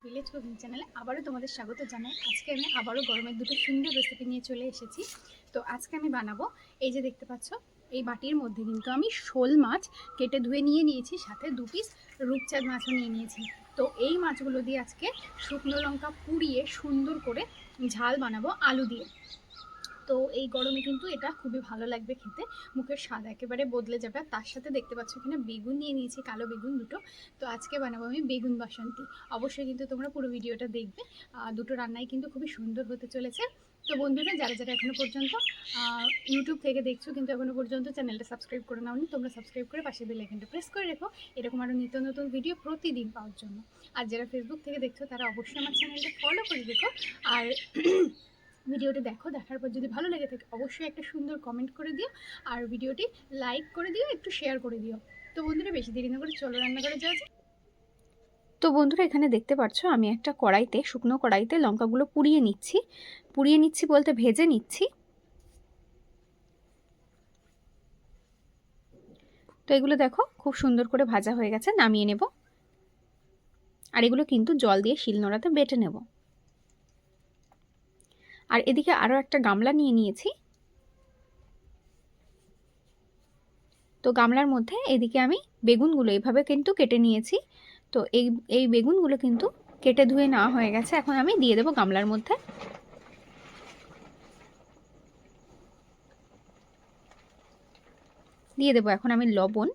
Village cooking চ্যানেলে আবারও তোমাদের স্বাগত জানাই। আজকে আমি আবারও গরমের দুটো সুন্দর রেসিপি নিয়ে চলে এসেছি। তো আজকে আমি বানাবো, এই যে দেখতে পাচ্ছ, এই বাটির মধ্যে কিন্তু আমি শোল মাছ কেটে ধুয়ে নিয়ে নিয়েছি, সাথে 2 পিস রূপচাঁদ মাছও নিয়ে নিয়েছি। তো এই মাছগুলো দিয়ে আজকে শুকনো লঙ্কা পুড়িয়ে সুন্দর করে ঝাল বানাবো আলু দিয়ে। তো এই গরমে কিন্তু এটা খুবই ভালো লাগবে খেতে, মুখের স্বাদ একেবারে বদলে যাবে। আর তার সাথে দেখতে পাচ্ছ এখানে বেগুন নিয়ে নিয়েছি, কালো বেগুন দুটো। তো আজকে বানাবো আমি বেগুন বাসন্তী। অবশ্যই কিন্তু তোমরা পুরো ভিডিওটা দেখবে, দুটো রান্নাই কিন্তু খুবই সুন্দর হতে চলেছে। তো বন্ধুরা, যারা যারা এখনো পর্যন্ত ইউটিউব থেকে দেখছো কিন্তু এখনো পর্যন্ত চ্যানেলটা সাবস্ক্রাইব করে নাওনি, তোমরা সাবস্ক্রাইব করে পাশে বেল আইকনটা প্রেস করে রেখো এরকম আরও নিত্য নতুন ভিডিও প্রতিদিন পাওয়ার জন্য। আর যারা ফেসবুক থেকে দেখছো তারা অবশ্যই আমার চ্যানেলটা ফলো করে রেখো। আর ভিডিওটি দেখো, দেখার পর যদি ভালো লেগে থাকে অবশ্যই একটা সুন্দর কমেন্ট করে দিও, আর ভিডিওটি লাইক করে দিও, একটু শেয়ার করে দিও। তো বন্ধুরা, বেশি দেরি না করে চলো রান্না করে যাওয়া যাক। তো বন্ধুরা, এখানে দেখতে পাচ্ছ আমি একটা কড়াইতে, শুকনো কড়াইতে লঙ্কাগুলো পুড়িয়ে নিচ্ছি বলতে ভেজে নিচ্ছি। তো এগুলো দেখো খুব সুন্দর করে ভাজা হয়ে গেছে, নামিয়ে নেব। আর এগুলো কিন্তু জল দিয়ে শিলনোড়াতে বেটে নেব। আর এদিকে আরও একটা গামলা নিয়ে নিয়েছি। তো গামলার মধ্যে এদিকে আমি বেগুনগুলো এইভাবে কিন্তু কেটে নিয়েছি। তো এই বেগুনগুলো কিন্তু কেটে ধুয়ে নেওয়া হয়ে গেছে। এখন আমি দিয়ে দেবো গামলার মধ্যে। দিয়ে দেবো এখন আমি লবণ,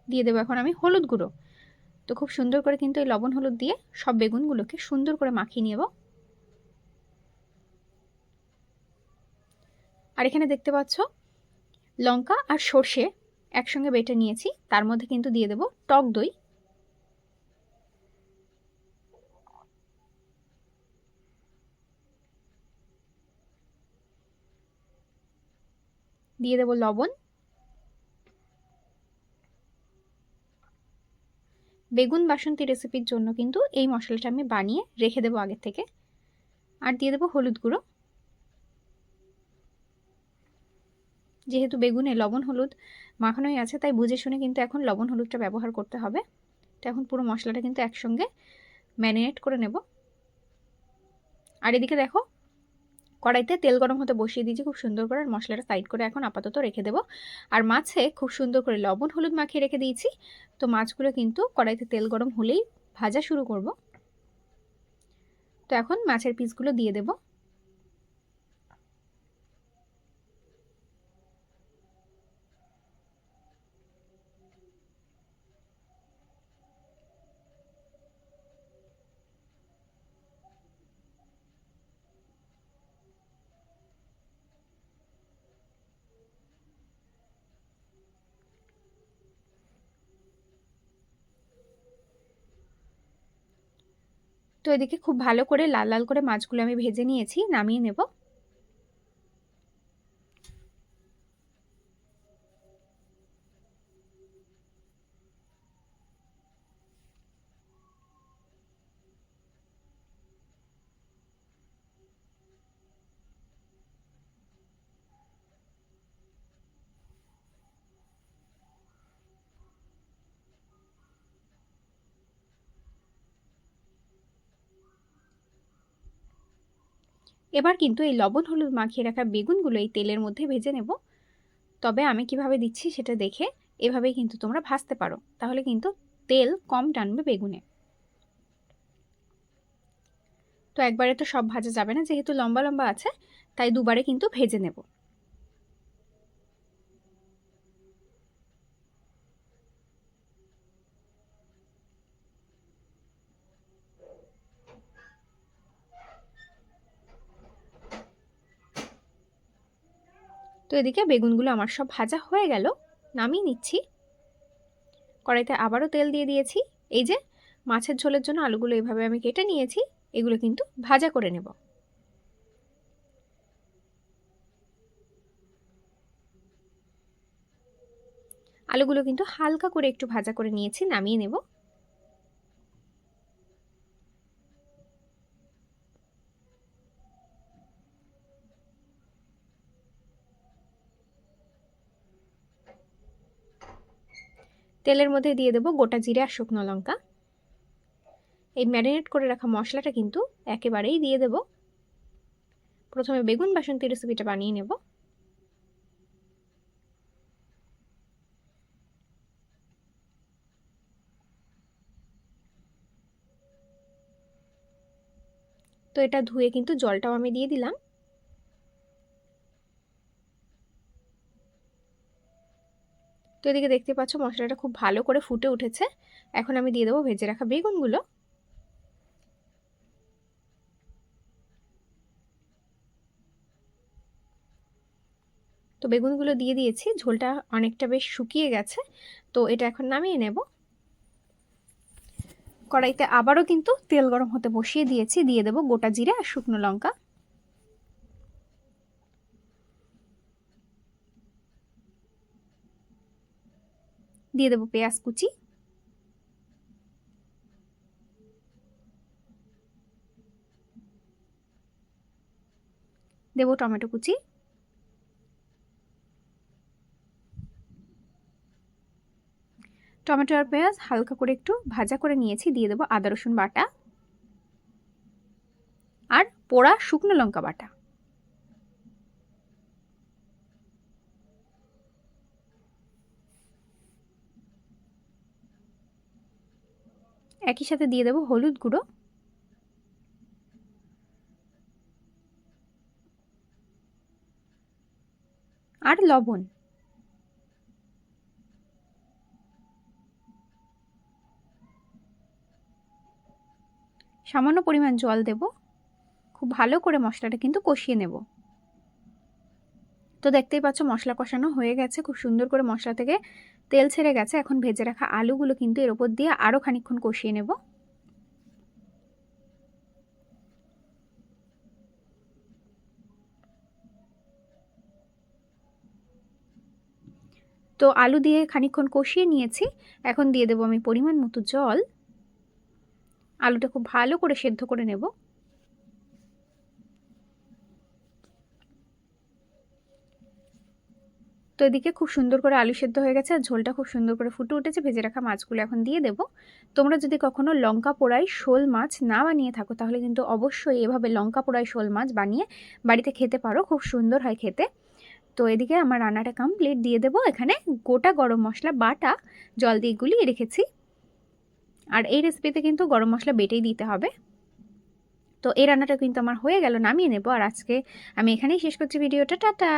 দিয়ে দেবো এখন আমি হলুদ গুঁড়ো। তো খুব সুন্দর করে কিন্তু এই লবণ হলুদ দিয়ে সব বেগুনগুলোকে সুন্দর করে মাখিয়ে নেব। আর এখানে দেখতে পাচ্ছ লঙ্কা আর সর্ষে একসঙ্গে বেটে নিয়েছি, তার মধ্যে কিন্তু দিয়ে দেবো টক দই। দিয়ে দেবো লবণ। বেগুন বাসন্তী রেসিপির জন্য কিন্তু এই মশলাটা আমি বানিয়ে রেখে দেবো আগে থেকে। আর দিয়ে দেবো হলুদ গুঁড়ো। যেহেতু বেগুনে লবণ হলুদ মাখানোই আছে, তাই বুঝে শুনে কিন্তু এখন লবণ হলুদটা ব্যবহার করতে হবে। তো এখন পুরো মশলাটা কিন্তু একসঙ্গে ম্যারিনেট করে নেব। আর এদিকে দেখো কড়াইতে তেল গরম হতে বসিয়ে দিয়েছি খুব সুন্দর করে। আর মশলাটা সাইড করে এখন আপাতত রেখে দেবো। আর মাছে খুব সুন্দর করে লবণ হলুদ মাখিয়ে রেখে দিয়েছি। তো মাছগুলো কিন্তু কড়াইতে তেল গরম হলেই ভাজা শুরু করব। তো এখন মাছের পিসগুলো দিয়ে দেবো। তো এদিকে খুব ভালো করে লাল লাল করে মাছগুলো আমি ভেজে নিয়েছি, নামিয়ে নেব। এবার কিন্তু এই লবণ হলুদ মাখিয়ে রাখা বেগুনগুলো এই তেলের মধ্যে ভেজে নেব। তবে আমি কিভাবে দিচ্ছি সেটা দেখে এভাবেই কিন্তু তোমরা ভাজতে পারো, তাহলে কিন্তু তেল কম টানবে বেগুনে। তো একবারে তো সব ভাজা যাবে না, যেহেতু লম্বা লম্বা আছে, তাই দুবারে কিন্তু ভেজে নেব। তো এদিকে বেগুনগুলো আমার সব ভাজা হয়ে গেল, নামিয়ে নিচ্ছি। কড়াইতে আবারও তেল দিয়ে দিয়েছি। এই যে মাছের ঝোলের জন্য আলুগুলো এভাবে আমি কেটে নিয়েছি, এগুলো কিন্তু ভাজা করে নেব। আলুগুলো কিন্তু হালকা করে একটু ভাজা করে নিয়েছি, নামিয়ে নেব। তেলের মধ্যে দিয়ে দেবো গোটা জিরে আর শুকনো লঙ্কা। এই ম্যারিনেট করে রাখা মশলাটা কিন্তু একেবারেই দিয়ে দেব। প্রথমে বেগুন বাসন্তী রেসিপিটা বানিয়ে নেব। তো এটা ধুয়ে কিন্তু জলটাও আমি দিয়ে দিলাম। তো এদিকে দেখতে পাচ্ছ মশলাটা খুব ভালো করে ফুটে উঠেছে। এখন আমি দিয়ে দেবো ভেজে রাখা বেগুনগুলো। তো বেগুনগুলো দিয়ে দিয়েছি, ঝোলটা অনেকটা বেশ শুকিয়ে গেছে। তো এটা এখন নামিয়ে নেব। কড়াইতে আবারও কিন্তু তেল গরম হতে বসিয়ে দিয়েছি, দিয়ে দেবো গোটা জিরে আর শুকনো লঙ্কা। দিয়ে দেবো পেঁয়াজ কুচি, দেবো টমেটো কুচি, টমেটো আর পেঁয়াজ হালকা করে একটু ভাজা করে নিয়েছি, দিয়ে দেবো আদা রসুন বাটা আর পোড়া শুকনো লঙ্কা বাটা। একই সাথে দিয়ে দেবো হলুদ গুঁড়ো আর লবণ। সামান্য পরিমাণ জল দেব। খুব ভালো করে মশলাটা কিন্তু কষিয়ে নেব। তো দেখতেই পাচ্ছ মশলা কষানো হয়ে গেছে, খুব সুন্দর করে মশলা থেকে তেল ছেড়ে গেছে। এখন ভেজে রাখা আলুগুলো কিন্তু এর উপর দিয়ে আরও খানিকক্ষণ কষিয়ে নেব। তো আলু দিয়ে খানিকক্ষণ কষিয়ে নিয়েছি, এখন দিয়ে দেবো আমি পরিমাণ মতো জল। আলুটা খুব ভালো করে সেদ্ধ করে নেব। তো এদিকে খুব সুন্দর করে আলু সেদ্ধ হয়ে গেছে আর ঝোলটা খুব সুন্দর করে ফুটে উঠেছে। ভেজে রাখা মাছগুলো এখন দিয়ে দেব। তোমরা যদি কখনো লঙ্কা পোড়াই শোল মাছ না বানিয়ে থাকো তাহলে কিন্তু অবশ্যই এভাবে লঙ্কা পোড়াই শোল মাছ বানিয়ে বাড়িতে খেতে পারো, খুব সুন্দর হয় খেতে। তো এদিকে আমার রান্নাটা কমপ্লিট, দিয়ে দেবো এখানে গোটা গরম মশলা বাটা জল দিয়ে গুলিয়ে রেখেছি। আর এই রেসিপিতে কিন্তু গরম মশলা বেটেই দিতে হবে। তো এই রান্নাটা কিন্তু আমার হয়ে গেল, নামিয়ে নেব। আর আজকে আমি এখানেই শেষ করছি ভিডিওটা। টাটা।